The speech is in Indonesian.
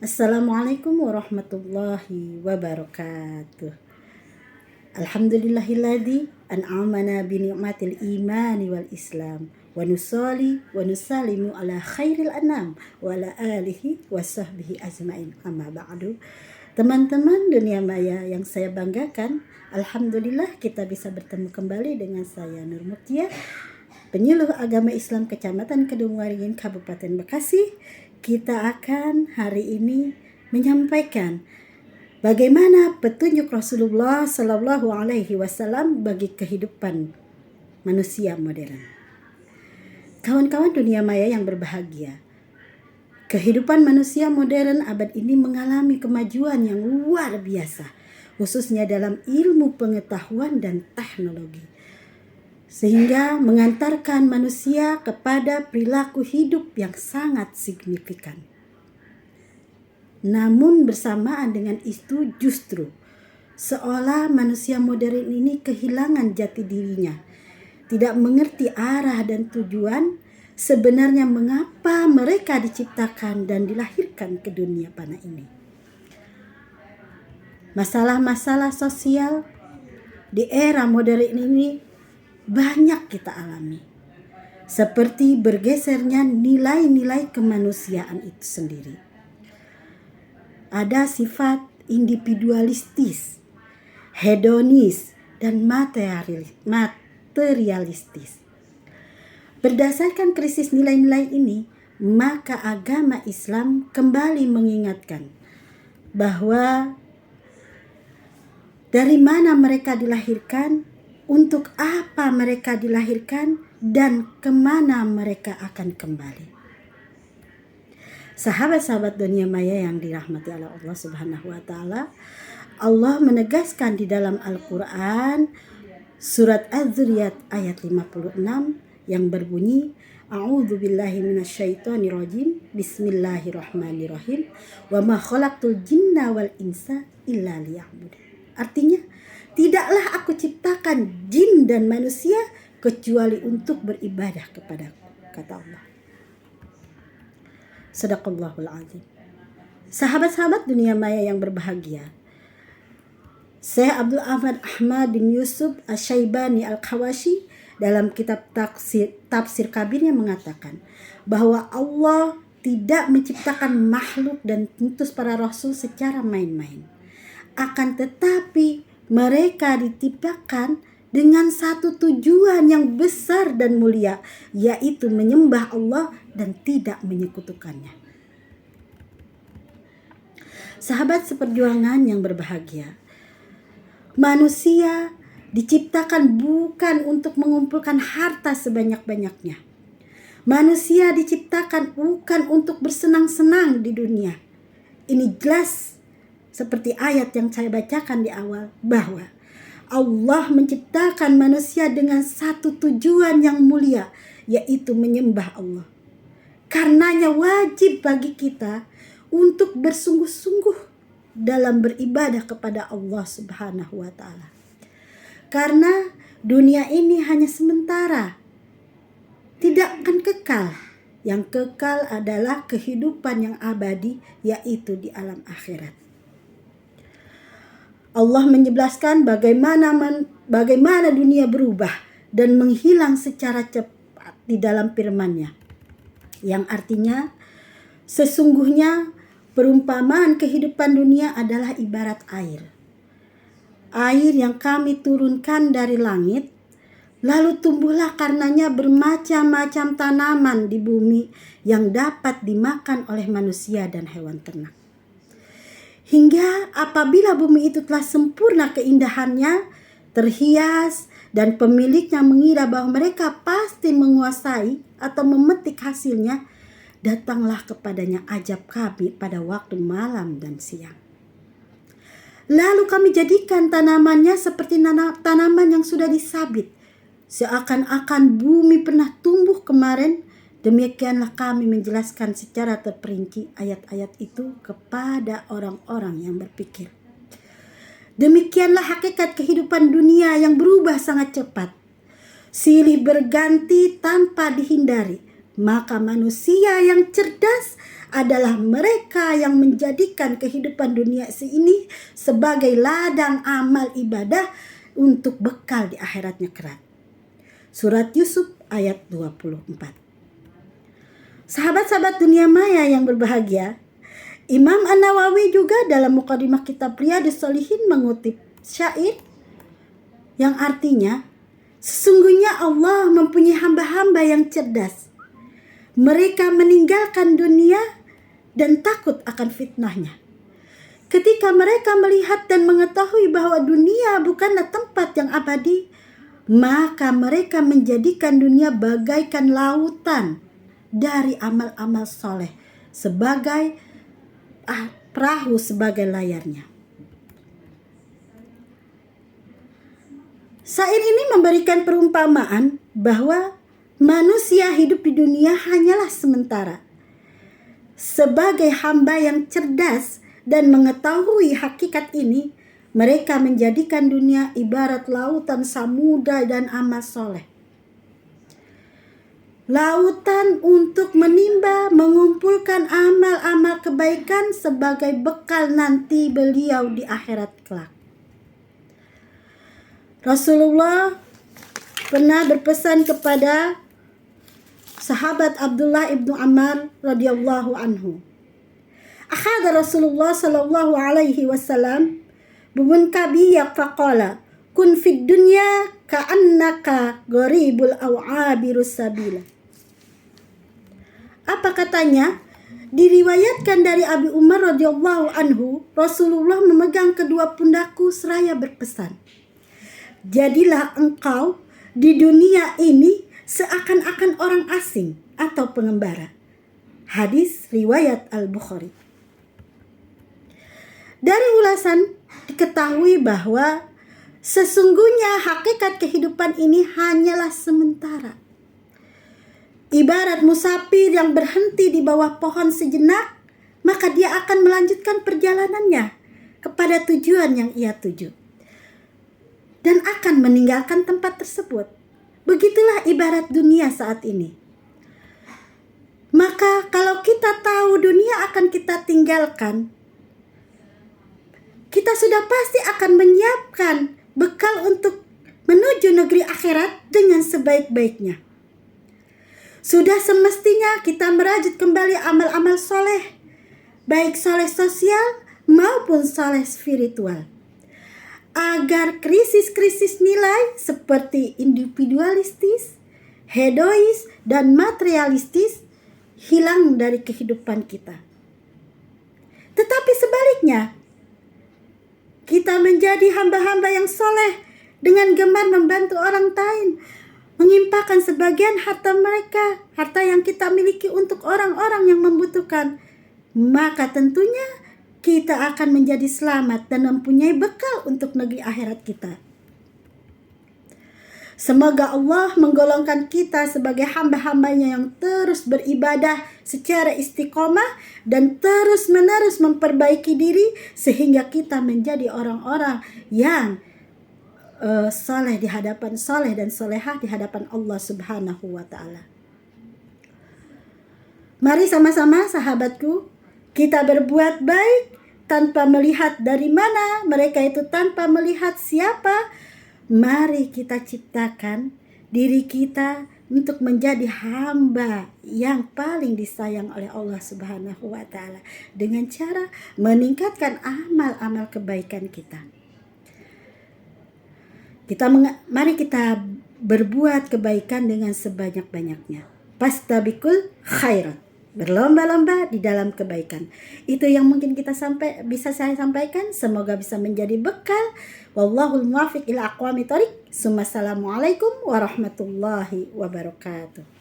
Assalamualaikum warahmatullahi wabarakatuh. Alhamdulillahilladzi an'amana bi ni'matil imani wal islam wa nusalli wa nusallimu ala khairil anam wa ala alihi wa sahbihi ajmain, amma ba'du. Teman-teman dunia maya yang saya banggakan, alhamdulillah kita bisa bertemu kembali dengan saya Nur Mutia, penyuluh agama Islam Kecamatan Kedungwaringin, Kabupaten Bekasi. Kita akan hari ini menyampaikan bagaimana petunjuk Rasulullah Sallallahu Alaihi Wasallam bagi kehidupan manusia modern. Kawan-kawan dunia maya yang berbahagia, kehidupan manusia modern abad ini mengalami kemajuan yang luar biasa, khususnya dalam ilmu pengetahuan dan teknologi, sehingga mengantarkan manusia kepada perilaku hidup yang sangat signifikan. Namun bersamaan dengan itu justru seolah manusia modern ini kehilangan jati dirinya, tidak mengerti arah dan tujuan sebenarnya mengapa mereka diciptakan dan dilahirkan ke dunia panah ini. Masalah-masalah sosial di era modern ini banyak kita alami, seperti bergesernya nilai-nilai kemanusiaan itu sendiri. Ada sifat individualistis, hedonis, dan materialistis. Berdasarkan krisis nilai-nilai ini, maka agama Islam kembali mengingatkan bahwa dari mana mereka dilahirkan, untuk apa mereka dilahirkan, dan kemana mereka akan kembali. Sahabat-sahabat dunia maya yang dirahmati oleh Allah Subhanahu wa Ta'ala, Allah menegaskan di dalam Al-Quran surat Az-Zuriyat ayat 56 yang berbunyi, A'udzu billahi minasyaitonirrajim, Bismillahirrahmanirrahim, wa ma khalaqtul jinna wal insa illa liya'budun. Artinya, tidaklah aku ciptakan jin dan manusia kecuali untuk beribadah kepadaku, kata Allah. Sadaqallahul azim. Sahabat-sahabat dunia maya yang berbahagia, Syekh Abdul Ahmad bin Yusuf Asy-Syaibani Al-Qawashi dalam kitab Tafsir Kabirnya mengatakan bahwa Allah tidak menciptakan makhluk dan mengutus para rasul secara main-main. Akan tetapi mereka diciptakan dengan satu tujuan yang besar dan mulia, yaitu menyembah Allah dan tidak menyekutukannya. Sahabat seperjuangan yang berbahagia, manusia diciptakan bukan untuk mengumpulkan harta sebanyak-banyaknya. Manusia diciptakan bukan untuk bersenang-senang di dunia. Ini jelas seperti ayat yang saya bacakan di awal, bahwa Allah menciptakan manusia dengan satu tujuan yang mulia, yaitu menyembah Allah. Karenanya wajib bagi kita untuk bersungguh-sungguh dalam beribadah kepada Allah Subhanahu wa Ta'ala. Karena dunia ini hanya sementara, tidak akan kekal. Yang kekal adalah kehidupan yang abadi, yaitu di alam akhirat. Allah menjelaskan bagaimana dunia berubah dan menghilang secara cepat di dalam firman-Nya, yang artinya sesungguhnya perumpamaan kehidupan dunia adalah ibarat air. Air yang kami turunkan dari langit, lalu tumbuhlah karenanya bermacam-macam tanaman di bumi yang dapat dimakan oleh manusia dan hewan ternak. Hingga apabila bumi itu telah sempurna keindahannya, terhias, dan pemiliknya mengira bahwa mereka pasti menguasai atau memetik hasilnya, datanglah kepadanya ajab kami pada waktu malam dan siang. Lalu kami jadikan tanamannya seperti tanaman yang sudah disabit, seakan-akan bumi pernah tumbuh kemarin. Demikianlah kami menjelaskan secara terperinci ayat-ayat itu kepada orang-orang yang berpikir. Demikianlah hakikat kehidupan dunia yang berubah sangat cepat, silih berganti tanpa dihindari, Maka manusia yang cerdas adalah mereka yang menjadikan kehidupan dunia ini sebagai ladang amal ibadah untuk bekal di akhiratnya kelak. Surat Yusuf ayat 24. Sahabat-sahabat dunia maya yang berbahagia, Imam An-Nawawi juga dalam Muqaddimah kitab Riyadhus Shalihin mengutip syair yang artinya, sesungguhnya Allah mempunyai hamba-hamba yang cerdas. Mereka meninggalkan dunia dan takut akan fitnahnya. Ketika mereka melihat dan mengetahui bahwa dunia bukanlah tempat yang abadi, maka mereka menjadikan dunia bagaikan lautan dari amal-amal soleh sebagai perahu sebagai layarnya. Syair ini memberikan perumpamaan bahwa manusia hidup di dunia hanyalah sementara. Sebagai hamba yang cerdas dan mengetahui hakikat ini, mereka menjadikan dunia ibarat lautan samudra dan amal soleh. Lautan untuk menimba, mengumpulkan amal-amal kebaikan sebagai bekal nanti beliau di akhirat kelak. Rasulullah pernah berpesan kepada sahabat Abdullah ibnu Ammar radhiyallahu anhu. Akhadha Rasulullah sallallahu alaihi wasallam bimunkabiyak faqala kun fid dunya ka'annaka gharibul aw 'abirus sabila. Apa katanya? Diriwayatkan dari Abi Umar radhiyallahu anhu, Rasulullah memegang kedua pundakku seraya berpesan, jadilah engkau di dunia ini seakan-akan orang asing atau pengembara. Hadis riwayat Al-Bukhari. Dari ulasan diketahui bahwa sesungguhnya hakikat kehidupan ini hanyalah sementara. Ibarat musafir yang berhenti di bawah pohon sejenak, maka dia akan melanjutkan perjalanannya kepada tujuan yang ia tuju dan akan meninggalkan tempat tersebut. Begitulah ibarat dunia saat ini. Maka kalau kita tahu dunia akan kita tinggalkan, kita sudah pasti akan menyiapkan bekal untuk menuju negeri akhirat dengan sebaik-baiknya. Sudah semestinya kita merajut kembali amal-amal soleh, baik soleh sosial maupun soleh spiritual, agar krisis-krisis nilai seperti individualistis, hedois, dan materialistis hilang dari kehidupan kita. Tetapi sebaliknya, kita menjadi hamba-hamba yang soleh dengan gemar membantu orang lain, mengimpakkan sebagian harta mereka, harta yang kita miliki untuk orang-orang yang membutuhkan, maka tentunya kita akan menjadi selamat dan mempunyai bekal untuk negeri akhirat kita. Semoga Allah menggolongkan kita sebagai hamba-hambanya yang terus beribadah secara istiqomah dan terus-menerus memperbaiki diri sehingga kita menjadi orang-orang yang soleh di hadapan soleh dan solehah di hadapan Allah Subhanahu wa ta'ala. Mari sama-sama sahabatku, kita berbuat baik tanpa melihat dari mana mereka itu, tanpa melihat siapa. Mari kita ciptakan diri kita untuk menjadi hamba yang paling disayang oleh Allah Subhanahu wa ta'ala dengan cara meningkatkan amal-amal kebaikan kita. Mari kita berbuat kebaikan dengan sebanyak-banyaknya. Fastabiqul khairat. Berlomba-lomba di dalam kebaikan. Itu yang mungkin bisa saya sampaikan. Semoga bisa menjadi bekal. Wallahul muwaffiq ila aqwamit thoriq. Assalamualaikum warahmatullahi wabarakatuh.